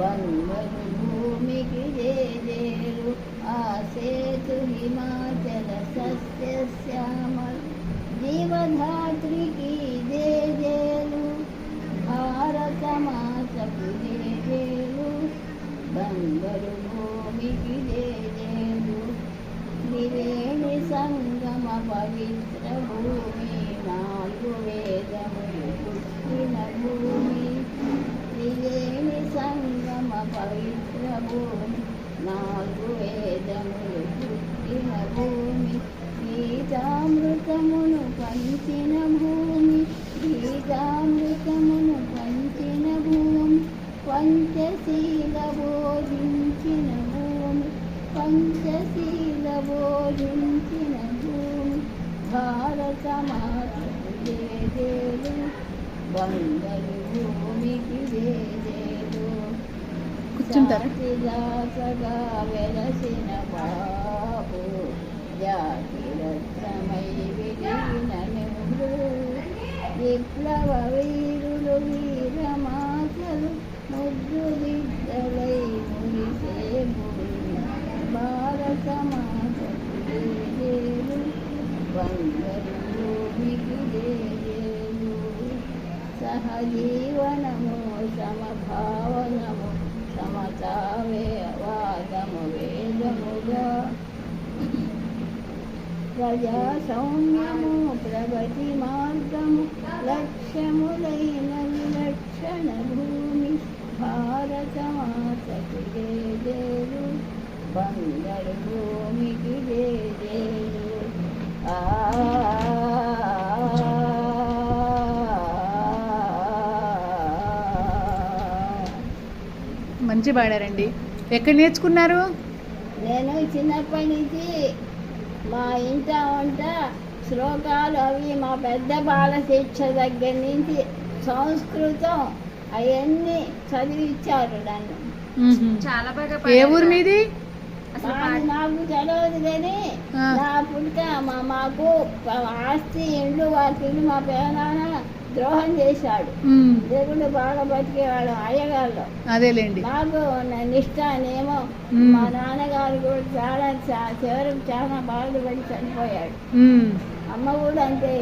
బంగారు భూమికి జేజేలు ఆసేతు హిమాచల సస్యశ్యామల జీవధాత్రికి జేజేలు భారత మాతకు జేజేలు బంగారు భూమికి జేజేలు త్రివేణి సంగమ పవిత్ర భూమి నాలుగు వేదములు పుట్టిన భూమి త్రివేణి సంగమ పవిత్ర భూమి నాలుగు వేదములు పుట్టిన భూమి గీతామృతమును పంచిన భూమి గీతామృతమును పంచిన భూమి పంచశీల బోధించిన భూమి పంచశీల బోధించిన భూమి భారత మాతకు జేజేలు బంగారు భూమికి జేజేలు శాంతిదాసగా వెలసిన బాబు జాతి రత్నమై విరిగిన నెహ్రూ విప్లవ వీరులు వీరమాతలు ముద్దు బిడ్డలై మురిసే భూమి భారత మాతకు జేజేలు బంగారు భూమికి జేజేలు సహజీవనము సమభావనము సమతావాదము వేదముగా ప్రజాసౌమ్యము ప్రగతి మార్గము లక్ష్యములైన విలక్షణ భూమి భారత మాతకు జేజేలు బంగారు భూమికి జేజేలు మంచి పాడారండి. ఎక్కడ నేర్చుకున్నారు? నేను చిన్నప్పటి నుంచి మా ఇంట వంట శ్లోకాలు అవి మా పెద్ద బాల శిక్ష దగ్గర నుంచి సంస్కృతం అవన్నీ చదివిచ్చారు నన్ను. చాలా బాగా ఏ ఊరు మీది? నాకు తెలియదు కానీ నా పుట్ట మాకు ఆస్తి ఇండ్లు వాటిని మా పేనాన్న ద్రోహం చేశాడు. దేవుడు బాగా బతికేవాడు అయ్యగాళ్ళు. అదేలేండి. నాకు నిష్ట నేమో మా నాన్నగారు కూడా చాలా చివరికి చాలా బాధపడి చనిపోయాడు. అమ్మ కూడా అంతే.